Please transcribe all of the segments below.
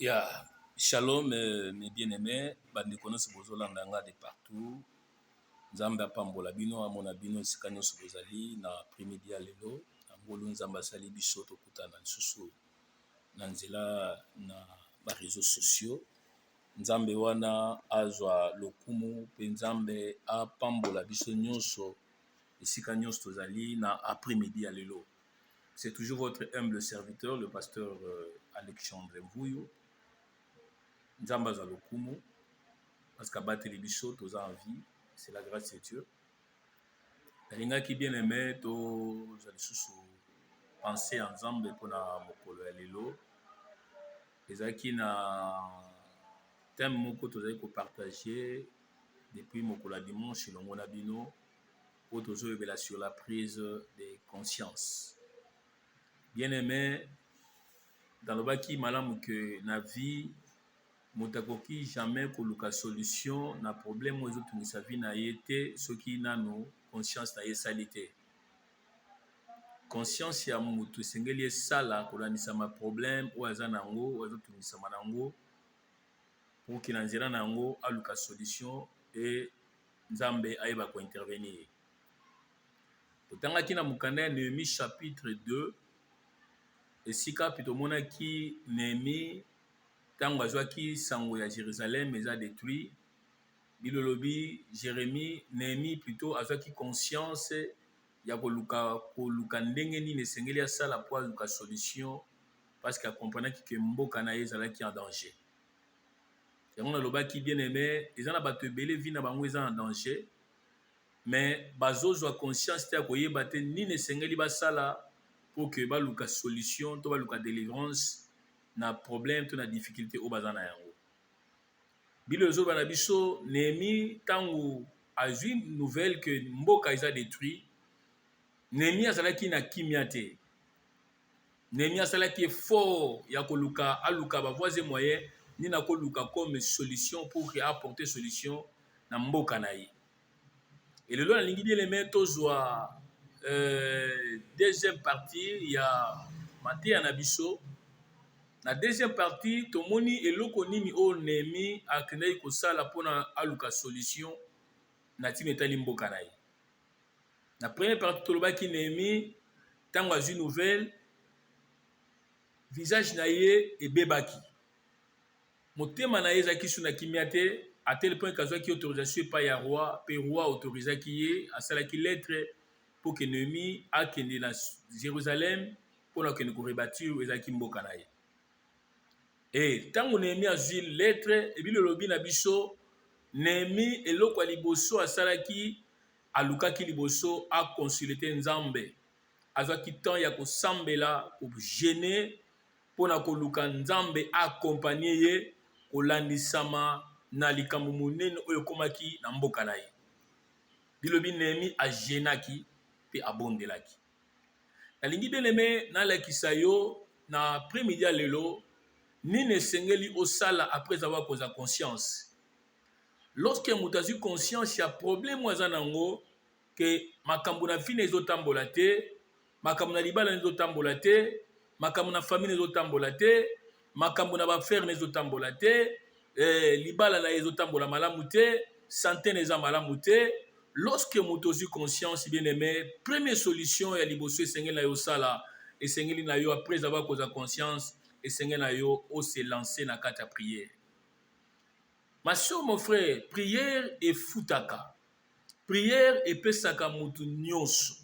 Ya, shalom, mes bien-aimés, bande konosi bozolanda nga de partout. Nzambe apambola bino amona bino esika nyonso bozali na après-midi ya lelo. Ngolu nzambe asali biso tokutana lisusu na nzela na ba réseaux sociaux. Nzambe wana azwa lokumu pe nzambe apambola biso nyonso esika nyonso tozali na après-midi ya lelo. C'est toujours votre humble serviteur, le pasteur Alexandre Mvouyo. Nzambe azwa lokumu parce qu'abateli biso toza en vie, c'est la grâce de Dieu. Nalingaki bien aimé tozali susu penser ensemble mpona mokolo ya lelo. Ezalaki na thème moko tozali kopartager depuis mokolo ya dimanche elongo na bino po tozoyebela sur la prise de conscience. Bien aimé, nalobaki malamu ke na vie moto akoki jamais koluka solution na problème oyo ezotungisa vie na ye te soki nano conscience na ye esali te. Conscience ya moto esengeli esala kolandisama problème oyo aza nango oyo ezotungisama nango pour ke na nzela nango aluka solution e nzambe ayeba kointervenir. Totangaki na mokanda ya Néhémie chapitre 2 esika pe tomonaki Néhémie tango azwaki sango ya Jérusalem eza détruit. Bilolobi Jérémie Néhémie plutôt azwaki conscience ya koluka ndenge nini esengeli asala po aluka solution parce que akomprenaki ke mboka na ye ezalaki en danger. Yango nalobaki bien aimé eza na bato ebele vi na bango eza en danger mais bazozwa conscience te ya koyeba te nini esengeli basala pour que baluka solution to baluka délivrance na problème to na difficulté oyo baza na yango. Bilo ezoba na biso Néhémie tango azwi nouvelle que mboka eza détruit. Néhémie azalaki na kimia te. Néhémie asalaki effort ya koluka aluka bavoise moyen ni na koluka comme solution pour que apporter solution na mboka na ye. Et lelo nalingi bien aimé tozwa deuxième partie ya mateya na biso. Na deuxième partie tomoni eloko nini o Néhémie akendaki kosala mpona aluka solution na ntina etali mboka na ye. Na première partie tolobaki Néhémie tango azwi nouvelle visage na ye ebebaki, motema na ye ezalaki su na kimia te à tel point qu'azwaki autorisation epai ya roi mpe roi autorisaki ye asalaki lettre pour que Néhémie akende na Jérusalem mpona kokende korebâtir ezalaki mboka na ye. Et tango Néhémie azwi lettre ebilolobi na biso Néhémie eloko ya liboso asalaki alukaki liboso akonsulte nzambe, azwaki temps ya kosambela kogene mpona koluka nzambe akompanie ye kolandisama na likambo monene oyo ekomaki na mboka na ye. Bilobi Néhémie agenaki mpe abondelaki. Nalingi bien aimé nalakisa yo na après-midi ya lelo nini esengeli osala après avoir kozwa conscience. Lorsque moto azwi conscience ya problème oyo aza nango ke makambo na vie ezotambola te, makambo na libala ezotambola te, makambo na famille ezotambola te, makambo na bafere ezotambola te, libala na ezotambola malamu te, santé eza malamu te. Lorsque moto azwi conscience bien aimé, première solution ya liboso esengeli na yo sala, esengeli na yo après avoir kozwa conscience, esengeli na yo se lancer na kati ya prière. Ma soeur, mon frère, prière efutaka. Prière epesaka mutu nyonso.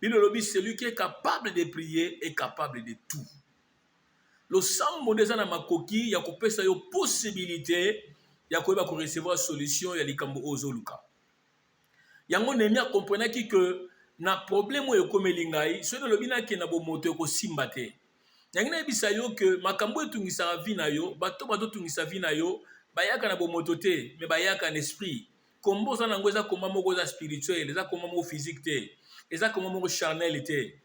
Bilolobi celui qui est capable de prier est capable de tout. Le sambo deza na makoki ya kopesa yo possibilité ya koyeba ko recevoir solution ya likambo ozoluka. Yango Néhémie comprenaki que na problème oyo ekomeli ngai, so lobi na ke na bomoto ekosimba te. Yangi na yebisa yo que makambo etungisaka vie na yo, bato bazotungisa vie na yo, bayaka na bomoto te, mais bayaka na esprit. Kombo za nango eza komba moko za spirituel, eza komba moko physique te, eza komba moko charnel te.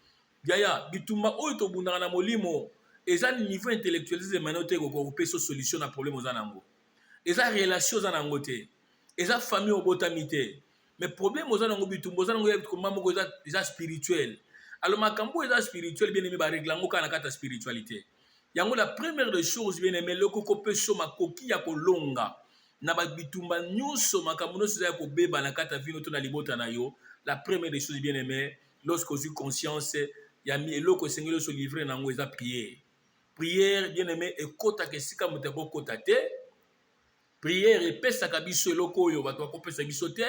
Yaya, bitumba oyo tobundaka na molimo, eza niveau intellectuel ze mano te ko peso solution na problème oza nango. Eza relation oza nango te, eza famille obotami te. Mais problème oza nango bitumba oza nango ya komba moko eza spirituel. Alors makambo eza spirituel bien aimé ba régler ngo kana kata spiritualité. Yango la première des choses bien aimé le koko peso makoki ya kolonga na ba bitumba nyonso makambo nyonso ya kobeba na kata vino to na libota na yo. La première des choses bien aimé lorsque vous avez conscience ya mi eloko sengelo so livrer nango eza prière. Prière bien aimé ekota kesika mutako kota te. Prière epesaka biso eloko oyo bato bakopesa biso te.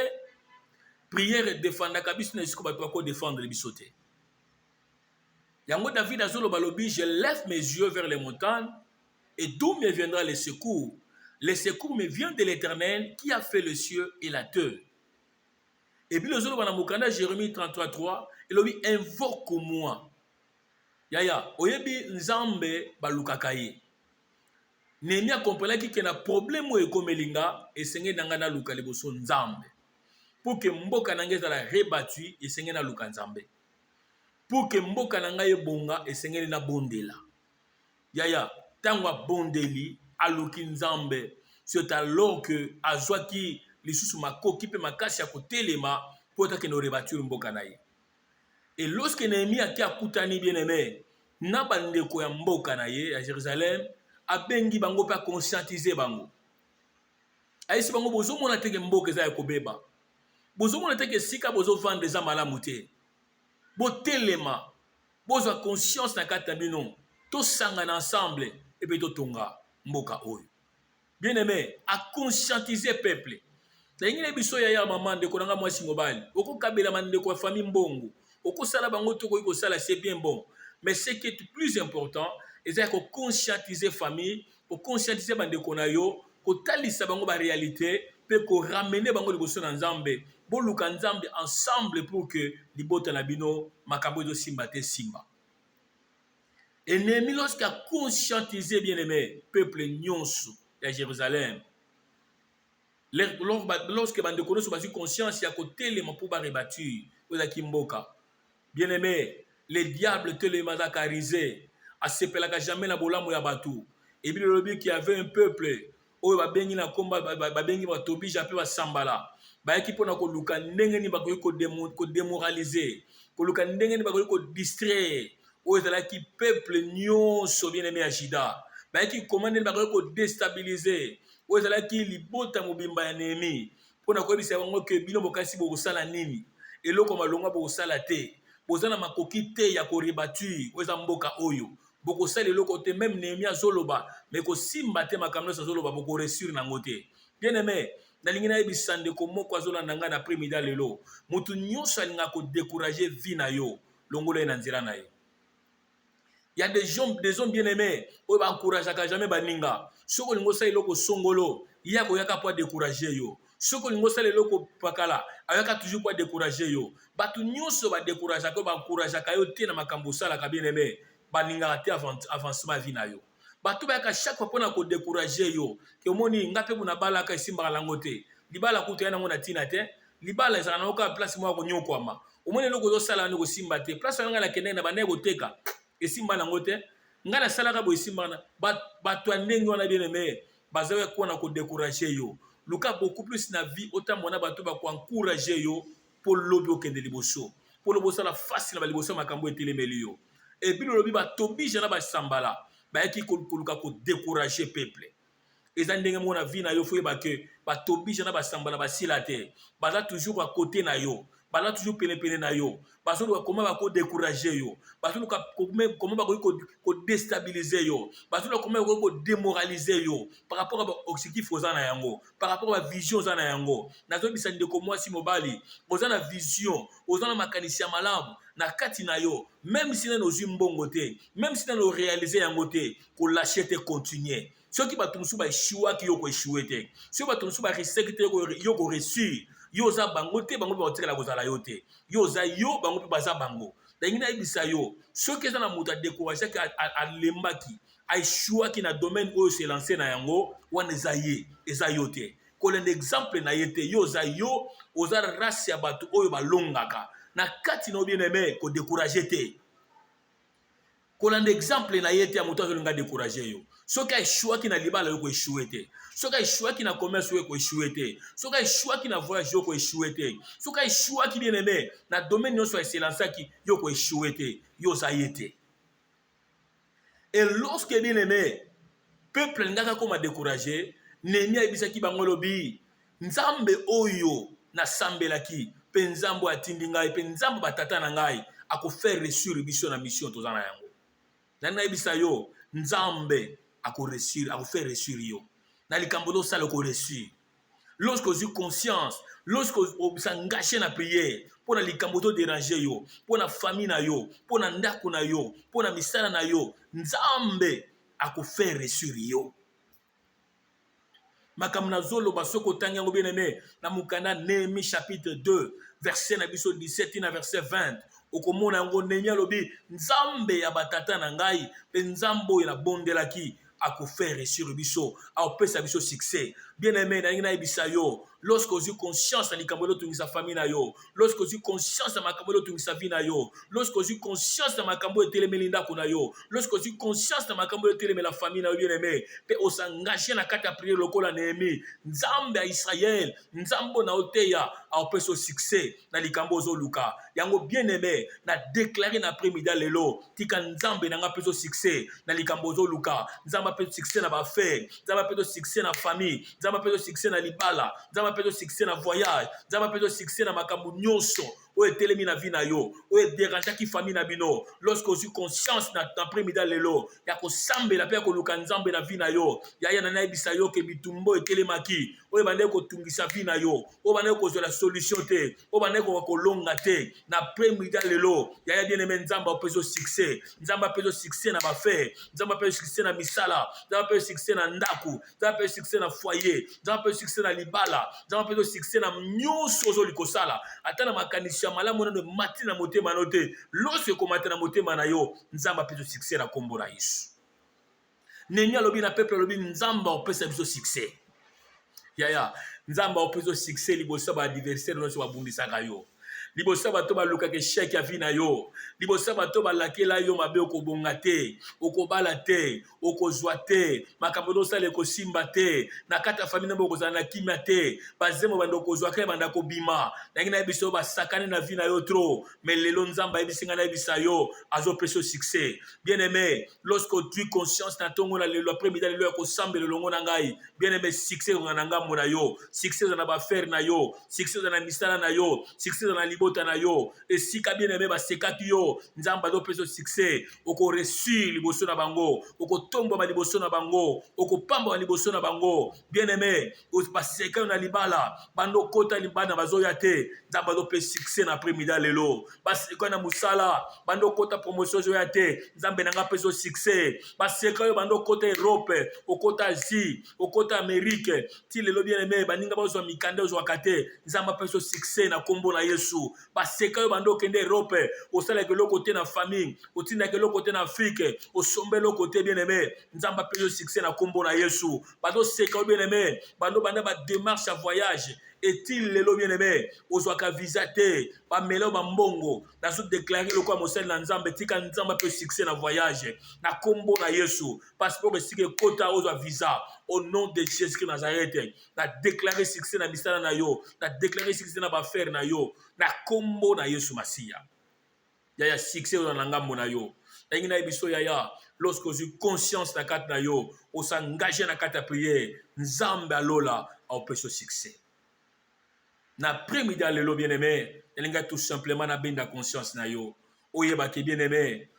Prière défendaka biso na esiko bato bako défendre biso te. Yango David azoloba lobi, je lève mes yeux vers les montagnes et d'où me viendra le secours. Le secours me vient de l'Éternel qui a fait le ciel et la terre. Et puis le zoloba na mukanda Jérémie 33:3, il lobi invoque-moi. Yaya, oyebi nzambe balukaka ye. Néhémie comprenaki que na problème o ekomelinga esenge nanga na luka liboso nzambe. Pour que mboka nanga ezala rebattu esenge na luka nzambe. Pour que mboka na ngai ebonga esengeli na bondela. Yaya, tangwa bondeli aluki nzambe. C'est alors que azwaki lisusu makoki pe makasi ya kotelema po ta keno rebatture mboka na ye. Et lorsque Néhémie aki akutani bien aimé na bandeko ya mboka na ye à Jérusalem, abengi bango pa conscientiser bango. Aisi bango bozo mona teke mboka eza ya kobeba. Bozo mona teke sika bozo vendre eza malamu te. Botelema, bozwa conscience na kata bino, to sangana ensemble et puis to tonga mboka oyo. Bien aimé, à conscientiser peuple. Na ingine biso ya maman de konanga mwasi mobali, oko kabela mandeko ya famille mbongo, oko sala bango to ko sala c'est bien bon, mais ce qui est plus important, c'est ko conscientiser famille, ko conscientiser bandeko na yo, ko talisa bango ba réalité, pe ko ramener bango liboso na Nzambe. Boluka Nzambe ensemble pour que libota na bino makambo ezo simba te simba. Et Néhémie lorsqu'il a conscientisé bien aimé peuple nyonso à Jérusalem, lorsque bande kono so basi conscience ya kotelema pour ba rebattre oza kimboka. Bien aimé, les diables telema zakarisé a sepelaka jamais na bolamo ya batu. Et puis le lobby qui avait un peuple oyo babengi na komba babengi ba tobija pe ba sambala. Bayaki pona ko luka ndenge ni bakoki ko démoraliser, ko luka ndenge ni bakoki ko distraire o ezala ki peuple nyonso bien aimé ya Juda. Bayaki commande ni bakoki ko déstabiliser o ezala ki libota mobimba ya Néhémie pona ko bisa bango ke bino bokasi bo sala nini eloko malonga bo sala te bozana makoki te ya ko rebattre o eza mboka oyo boko sala eloko te même Néhémie azoloba mais ko simba te makamno azoloba boko réussir nango te. Bien aimé, nalingi na yebisa ndeko moko azolanda nga na après-midi lelo mutu nyonso alinga ko décourager vie na yo longola ye na nzela na ye. Il y a des hommes bien aimés oyo ba encourageaka jamais baninga soko lingo sala eloko songolo ya ko yaka po décourager yo soko lingo sala eloko pakala ayaka toujours po décourager yo batu nyonso ba décourageaka ko ba encourageaka yo te na makambo sala ka bien aimé baninga te avancement vie na yo. Bato bayaka chaque fois pona ko décourager yo ke omoni ngape buna bala ka simba lango te libala kutu yana ngona tina te libala ezala na oka place mo ko nyokwama omoni loko zo sala ngo simba te place nga na kende na banaye koteka esimba nango te nga na sala ka bo esimba na bato ndenge wana bien aimé bazawe ko na ko décourager yo luka beaucoup plus na vie autant mona bato ba ko encourager yo pour lobi okende liboso pour lobosa la face na ba liboso makambo etelemeli yo et puis lobi ba tobija na ba sambala bayaki koluka ko décourager peuple eza ndenge mona vie na yo fo yeba ke batobija na basambala basila te baza toujours à côté na yo baza toujours pene na yo bazoluka comment bako décourager yo bazoluka comment bako ko déstabiliser yo bazoluka comment bako démoraliser yo par rapport à objectif oza na yango par rapport à vision oza na yango nazobisa ndeko mwasi mobali oza na vision oza na makanisi ya malamu na kati na yo même si na ozwi mbongo te même si na lo réaliser yango te ko lâcher te continuer soki bato mosusu baeshiwa ki yo koeshiwe te soki bato mosusu bareseki te yo koreusir yo oza bango te bango mpe bakotikala kozala yo te yo oza yo bango mpe baza bango ndenge nayebisa yo soki eza na moto adécourageaki alembaki aeshiwaki na domaine oyo se lance na yango wana eza yo te kolanda exemple na ye te yo oza race ya bato oyo balongaka na kati na yo bien aimé kodécourage te kolanda exemple na ye te ya moto azolinga décourage yo soki aeshuwaki na libala yo koeshuwe te soki aeshuwaki na commerce yo koeshuwe te soki aeshuwaki na voyage yo koeshuwe te soki aeshuwaki bien aimé na domaine nyonso aselançaki yo koeshuwe te yo oza ye te Et lorsque bien aimé, peuple ngaka comme a découragé, Néhémie ayebisaki bango lobi, nzambe oyo na sambelaki, pe nzambo atindi ngai, pe nzambo batata na ngai, ako faire réussir biso na mission tozana yango. Nani ayebisa yo, nzambe ako faire réussir yo. Na likambo do sala ko réussir. Lorsque vous avez conscience, lorsque vous s'engagez dans la prière, pour la likambo to déranger yo, pour la famille na yo, pour la ndako na yo, pour la misala na yo, nzambe ako faire réussir yo. Makamna zolo basoko tangi bien aimé, na mukanda Néhémie chapitre 2, verset na biso 17 na verset 20. Okomona yango Néhémie alobi, nzambe ya batata na ngai, pe nzambo ya bondelaki ako faire réussir biso, a opesa biso succès. Bien aimé, na ibisa yo, lorsque vous avez conscience de likambo to ngisa famille na yo, lorsque vous avez conscience de makambo to ngisa vie na yo, lorsque vous avez conscience de makambo etelemeli ndako na yo, lorsque vous avez conscience de makambo etelemeli la famille na yo, bien aimé, pe o s'engager na kata prière lokola Néhémie, nzambe ya Israël, nzambo na oteya a opesa succès na likambo zo luka. Yango bien aimé, na déclarer na après-midi lelo, tika nzambe na nga pesa succès na likambo zo luka, nzamba pesa succès na ba affaire, nzamba pesa succès na famille, nzamba pesa succès na libala, nzamba pesa succès na voyage, nzamba pesa succès na makambo nyonso o etelemi na vie na yo, o déranger ki famille na bino. Lorsque vous avez conscience na après-midi lelo, ya ko sambela pe ko luka nzambe na vie na yo, ya na naibisa yo ke bitumbo etelemaki, o bande ko tungisa vie na yo, o bande ko la solution te, o bande ko longa te, na après-midi lelo, ya bien aimé nzamba pesa succès, nzamba pesa succès na ba affaire, nzamba pesa succès na misala, nzamba pesa succès na ndaku, nzamba pesa succès na foyer, nzamba pesa succès na libala, nzamba pesa succès na nyonso zo likosala, ata na makanisi ya malamu na mati na motema note, lorsque komata na motema na yo, nzamba pesa succès na kombo na Yesu. Néhémie alobi na peuple alobi nzamba opesa biso succès. Yaya, nzamba opesa succès libosa ba adversaire no so babundisaka yo. Libosa bato balukaka échec ya vie na yo, libosa bato balakela yo mabe okobonga te, okobala te, okozwa te, makambo osala ekosimba te, na kata famille na bokozala na kimia te, bazemo banda okozwa kaya banda kobima, nangi na yebiso basakane na vie na yo trop, mais lelo nzamba yebisinga na yebisa yo azopesa succès. Bien aimé, lorsque tu as conscience na tongo na lelo après-midi lelo ya kosambela longo na ngai, bien aimé, succès na ngambo na yo, succès na ba faire na yo, succès na misala na yo, succès na libota na yo, et si ka bien aimé ba sekaki yo, nzamba do peso succès, oko reçu liboso na bango, oko tombo ba liboso na bango, oko pamba ba liboso na bango, bien aimé, o ba sekaki na libala, bando kota libana bazoya te, nzamba do peso succès na après-midi lelo, ba sekaki na musala, bando kota promotion zoya te, nzambe nanga peso succès, ba sekaki bando kota Europe, okota Asie, okota Amérique, ti lelo bien aimé, baninga bazwa mikande ozwa kate, nzamba peso succès na kombo na Yesu. Baseka yo bando kende Europe, osala ke loko te na famille, otinda ke loko te na Afrique, osombe loko te bien aimé, nzamba peso succès na kombo na Yesu. Bando seka yo bien aimé, bando banda ba démarche à voyage, est-il lelo bien aimé, ozwaka visa te, ba melo ba mbongo, na so déclarer le quoi mosel na nzambe tika nzamba peso succès na voyage, na kombo na Yesu, passeport sike kota ozwa visa, au nom de Jésus-Christ Nazareth, na déclarer succès na misala na yo, na déclarer succès na ba faire na yo, na kombo na Yesu Masiya. Yaya succès na ngambo na yo. Tangi na biso yaya, lorsque vous avez conscience na kata na yo, on s'engage na kata prière, nzambe alola au peso succès. Na après-midi lelo bien aimé, elinga tout simplement na benda conscience na yo. Oyeba ke bien aimé,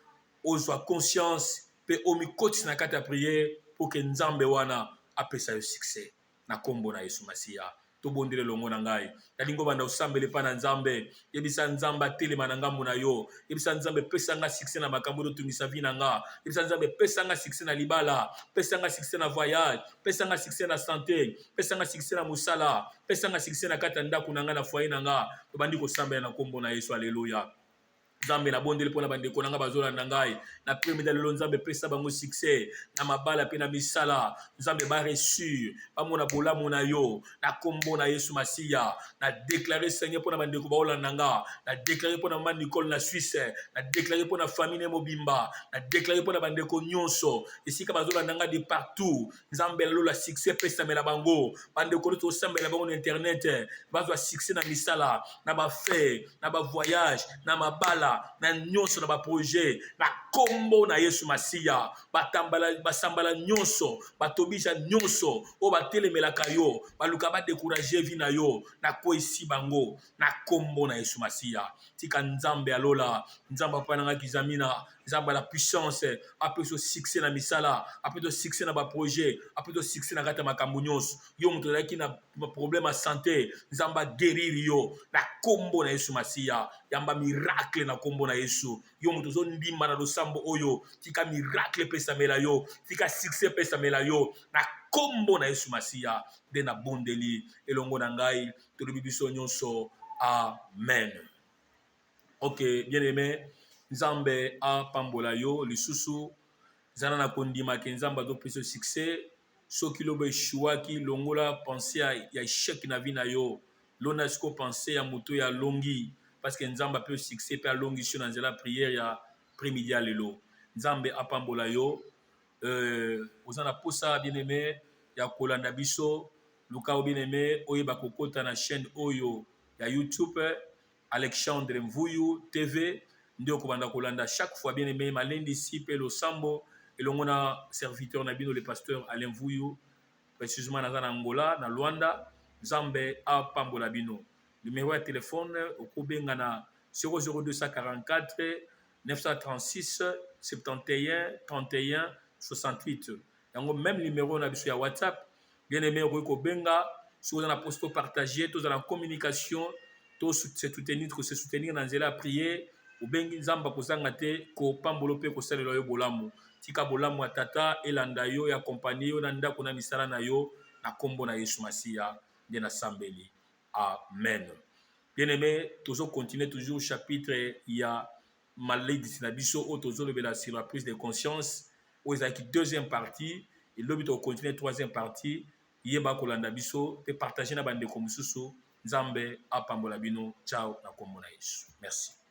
ozwa conscience pe omi koti na kata prière pour que nzambe wana apesa yo succès na kombo na Yesu Masiya. To bondele longo na ngai talingo banda osambele pa na nzambe yebisa nzamba telema na ngambo na yo, yebisa nzambe pesa nga succès na makambo tungisa vi na nga, yebisa nzambe pesa nga succès na libala, pesa nga succès na voyage, pesa nga succès na santé, pesa nga succès na musala, pesa nga succès na kata ndako na nga na foyer na nga. To bandi ko sambela na kombo na Yesu. Alleluya. Nzambe na bondele pona bandeko nanga bazola na ngai na premier lelo, nzambe pesa bango succès na mabala pe na misala, nzambe ba reçu ba mona bolamu na yo na kombo na Yesu Masiya. Na déclarer Seigneur pona bandeko baola nanga, na déclarer pona mama Nicole na Suisse, na déclarer pona famille mobimba, na déclarer pona bandeko nyonso esika bazola nanga de partout, nzambe lelo la succès pesa mela bango bandeko to sambela bango na internet, bazwa succès na misala, na ba fait, na ba voyage, na mabala, misala na nyonso na baprojet na kombo na Yesu Masiya. Basambala nyonso batobisa nyonso o batelemelaka yo baluka badécourager vi na yo na koisi bango na kombo na Yesu Masiya. Tika nzambe alola nzambe apananga kizamina nzambe la puissance apesa succès na misala apesa succès na baprojet apesa succès na kata makambo nyonso yo moto azalaki na problème ya santé nzambe guérir yo na kombo na Yesu Masiya. Yamba miracle na kombo na Yesu. Yo moto ozondimba na losambo oyo tika miracle pesamela yo tika succès pesamela yo na kombo na Yesu Masiya nde na bondeli elongo na ngai tolobi biso nyonso amen. Ok, bien aimé, nzambe a pambola yo lisusu zana na kondima ke nzambe azopesa succès soki lobo eshuwaki longola pensé ya échec na vie na yo lona siko pensé ya moto ya longi parce que nzambe apesa succès pe alongi sio na nzela prière ya après-midi ya lelo nzambe apambola yo oza na posa bien aimé ya kolanda biso luka bien aimé oyeba kokota na chaîne oyo ya YouTube Alexandre Mvuyu TV ndio kobanda kolanda chaque fois bien aimé malendi si pe losambo elongo na serviteur na bino le pasteur Alain Mvuyu précisément na Angola na Luanda nzambe apambola bino. Numéro de téléphone okobenga na 00244 936 71 31 68. Yango même numéro na biso ya WhatsApp bien aimé okobenga si vous en a posto partager tous en communication se soutenir dans la prière ou bengi nzamba kozanga te ko pambolo pe ko salela yo bolamu tika bolamu atata elanda yo ya compagnie yo na ndako na misala na yo na kombo na Yesu Masiya de na sambeli amen. Bien aimé toujours continuer toujours chapitre ya maladie na biso o toujours le sur la prise de conscience o ezaki deuxième partie et lobi to continuer troisième partie yeba kolanda biso pe partager na bande ko mususu nzambe apambola bino ciao na kombo na Yesu merci.